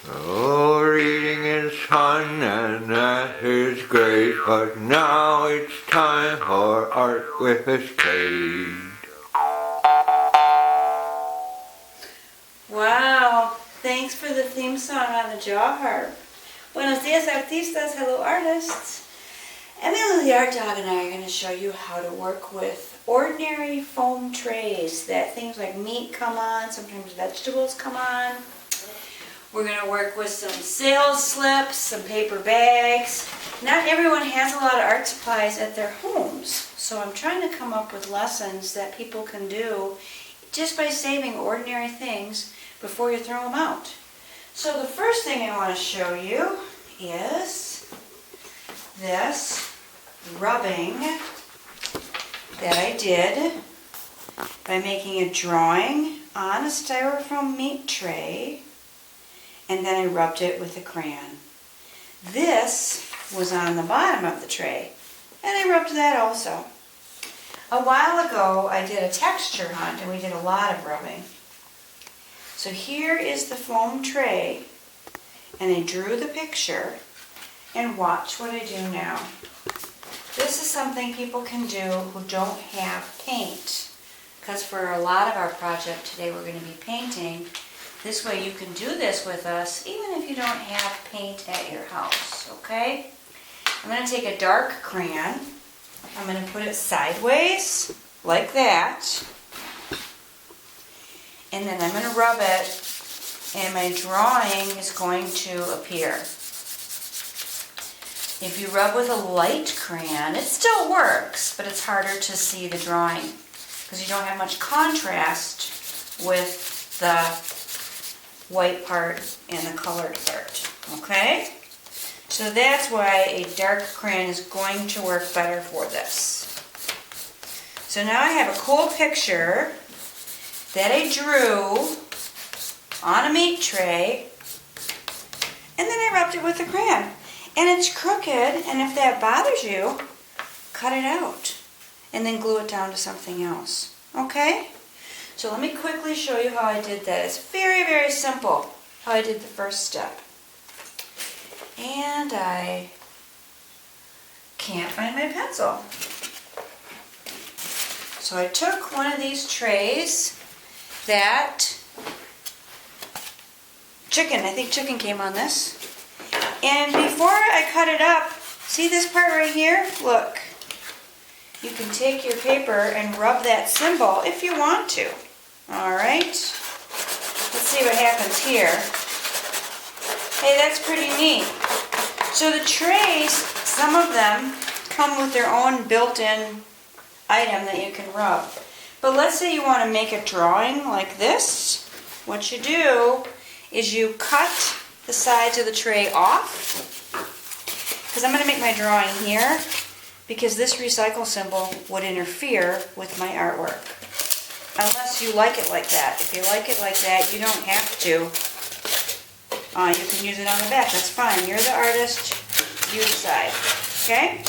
Oh, reading is fun and that is great, but now it's time for art with escape. Wow, thanks for the theme song on the jaw harp. Buenos dias, artistas. Hello, artists. Emily the art dog and I are going to show you how to work with ordinary foam trays that things like meat come on, sometimes vegetables come on. We're going to work with some sales slips, some paper bags. Not everyone has a lot of art supplies at their homes, so I'm trying to come up with lessons that people can do just by saving ordinary things before you throw them out. So the first thing I want to show you is this rubbing that I did by making a drawing on a styrofoam meat tray, and then I rubbed it with a crayon. This was on the bottom of the tray, and I rubbed that also. A while ago I did a texture hunt and we did a lot of rubbing. So here is the foam tray, and I drew the picture, and watch what I do now. This is something people can do who don't have paint, because for a lot of our project today we're going to be painting. This way you can do this with us even if you don't have paint at your house, okay? I'm going to take a dark crayon. I'm going to put it sideways, like that. And then I'm going to rub it, and my drawing is going to appear. If you rub with a light crayon, it still works, but it's harder to see the drawing because you don't have much contrast with the white part and the colored part, okay? So that's why a dark crayon is going to work better for this. So now I have a cool picture that I drew on a meat tray, and then I rubbed it with a crayon. And it's crooked, and if that bothers you, cut it out and then glue it down to something else, okay? So let me quickly show you how I did that. It's very, very simple how I did the first step. And I can't find my pencil. So I took one of these trays that I think chicken came on this. And before I cut it up, see this part right here? Look. You can take your paper and rub that symbol if you want to. Alright? Let's see what happens here. Hey, that's pretty neat. So the trays, some of them come with their own built-in item that you can rub. But let's say you want to make a drawing like this. What you do is you cut the sides of the tray off. Because I'm going to make my drawing here, because this recycle symbol would interfere with my artwork. Unless you like it like that. If you like it like that, you don't have to. You can use it on the back. That's fine. You're the artist. You decide. Okay?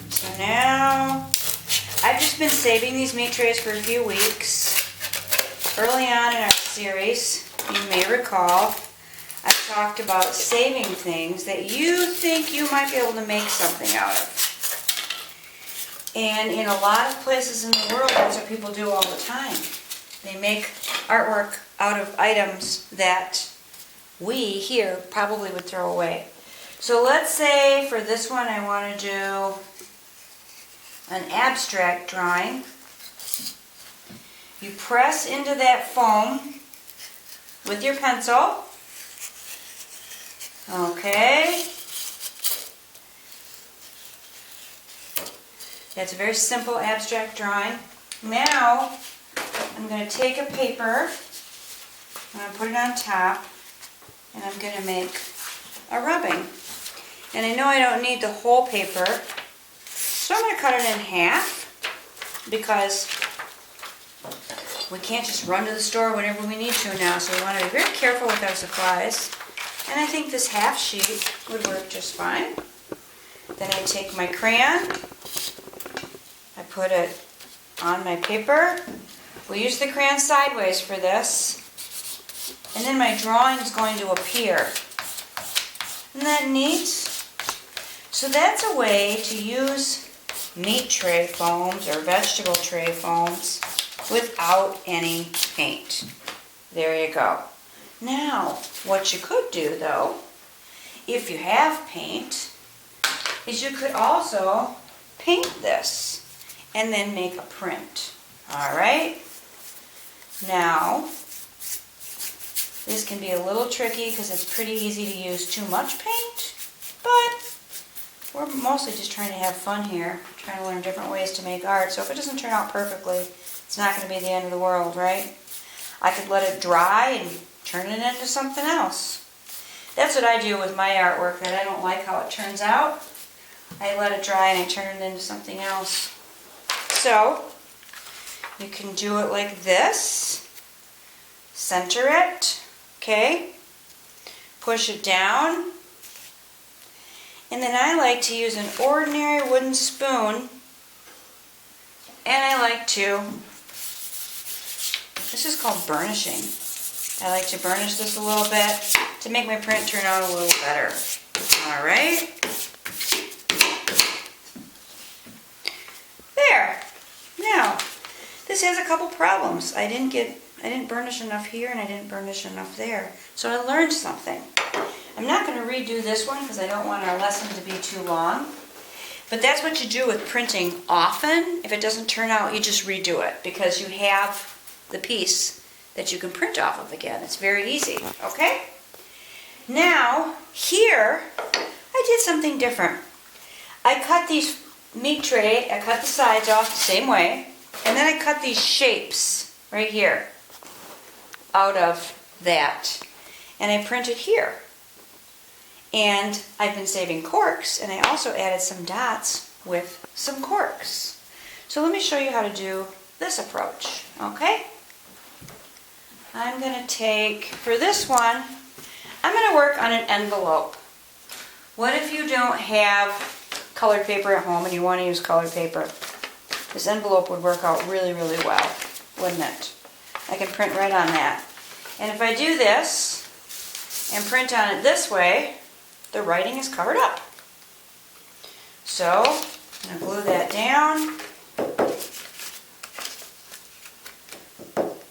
So now, I've just been saving these meat trays for a few weeks. Early on in our series, you may recall, I talked about saving things that you think you might be able to make something out of. And in a lot of places in the world, that's what people do all the time. They make artwork out of items that we here probably would throw away. So let's say for this one I want to do an abstract drawing. You press into that foam with your pencil. Okay. That's a very simple abstract drawing. Now, I'm going to take a paper, I'm going to put it on top, and I'm going to make a rubbing. And I know I don't need the whole paper, so I'm going to cut it in half, because we can't just run to the store whenever we need to now, so we want to be very careful with our supplies. And I think this half sheet would work just fine. Then I take my crayon, I put it on my paper. We use the crayon sideways for this. and then my drawing is going to appear. Isn't that neat? So that's a way to use meat tray foams or vegetable tray foams without any paint. There you go. Now, what you could do though, if you have paint, is you could also paint this and then make a print. Alright? Now, this can be a little tricky because it's pretty easy to use too much paint, but we're mostly just trying to have fun here, trying to learn different ways to make art. So if it doesn't turn out perfectly, it's not going to be the end of the world, right? I could let it dry and turn it into something else. That's what I do with my artwork that I don't like how it turns out. I let it dry and I turn it into something else. So, you can do it like this. Center it, okay? Push it down. And then I like to use an ordinary wooden spoon. And I like to, this is called burnishing. I like to burnish this a little bit to make my print turn out a little better. Alright. There. Now, this has a couple problems. I didn't burnish enough here and I didn't burnish enough there. So I learned something. I'm not going to redo this one because I don't want our lesson to be too long. But that's what you do with printing often. If it doesn't turn out, you just redo it because you have the piece that you can print off of again. It's very easy, okay? Now, here, I did something different. I cut these meat tray, I cut the sides off the same way, and then I cut these shapes right here out of that. And I printed here. And I've been saving corks, and I also added some dots with some corks. So let me show you how to do this approach, okay? I'm going to take, for this one, I'm going to work on an envelope. What if you don't have colored paper at home and you want to use colored paper? This envelope would work out really, really well, wouldn't it? I can print right on that. And if I do this and print on it this way, the writing is covered up. So, I'm going to glue that down.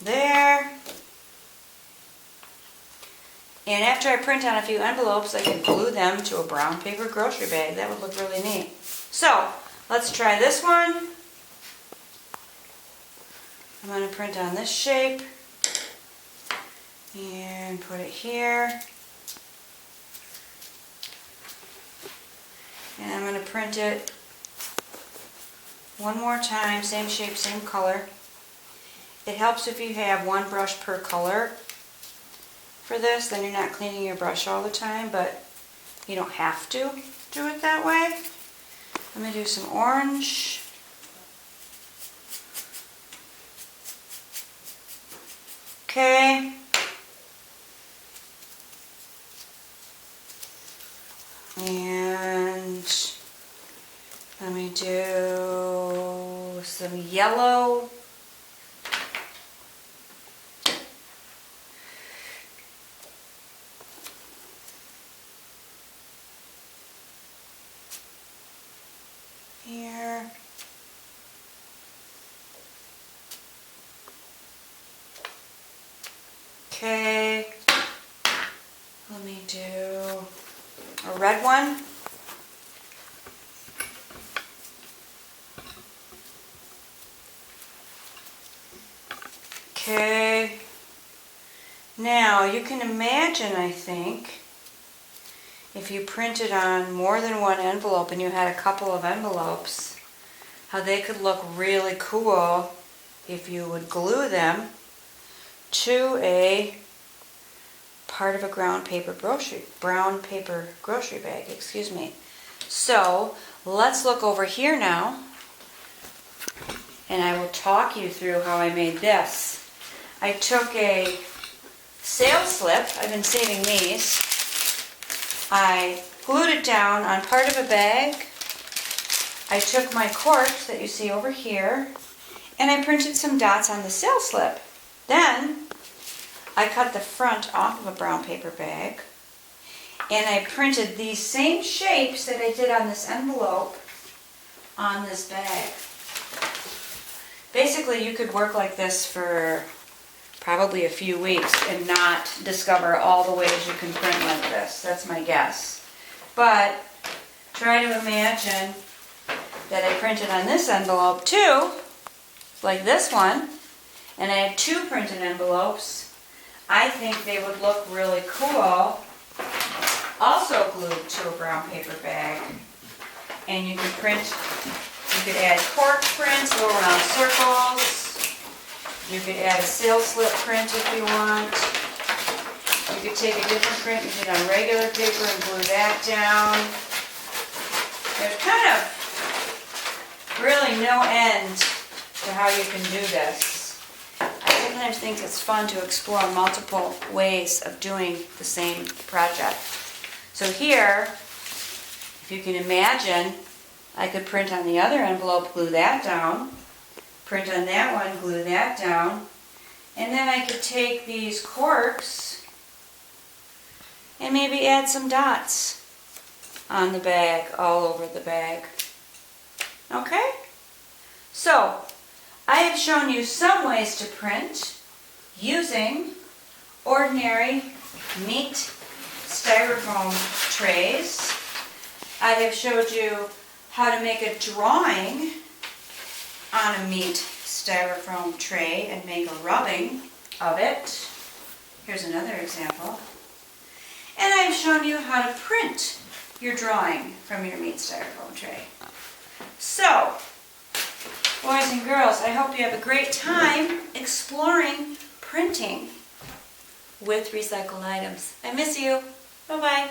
There. And after I print on a few envelopes, I can glue them to a brown paper grocery bag. That would look really neat. So, let's try this one. I'm going to print on this shape. And put it here. And I'm going to print it one more time, same shape, same color. It helps if you have one brush per color for this, then you're not cleaning your brush all the time, but you don't have to do it that way. I'm going to do some orange. Okay. And let me do some yellow. Here. Okay. Let me do a red one. Okay. Now you can imagine, I think, if you printed on more than one envelope and you had a couple of envelopes, how they could look really cool if you would glue them to a part of a brown paper grocery bag, excuse me. So let's look over here now and I will talk you through how I made this. I took a sales slip, I've been saving these, I glued it down on part of a bag. I took my corks that you see over here and I printed some dots on the sales slip. Then I cut the front off of a brown paper bag, and I printed these same shapes that I did on this envelope on this bag. Basically, you could work like this for probably a few weeks and not discover all the ways you can print like this. That's my guess. But try to imagine that I printed on this envelope too, like this one, and I had two printed envelopes. I think they would look really cool, also glued to a brown paper bag. And you could print, you could add cork prints, little round circles. You could add a seal slip print if you want. You could take a different print you did on regular paper and glue that down. There's kind of really no end to how you can do this. I sometimes think it's fun to explore multiple ways of doing the same project. So here, if you can imagine, I could print on the other envelope, glue that down, print on that one, glue that down, and then I could take these corks and maybe add some dots on the bag, all over the bag. Okay? So, I have shown you some ways to print using ordinary meat styrofoam trays. I have showed you how to make a drawing on a meat styrofoam tray and make a rubbing of it. Here's another example. And I've shown you how to print your drawing from your meat styrofoam tray. So, boys and girls, I hope you have a great time exploring printing with recycled items. I miss you. Bye-bye.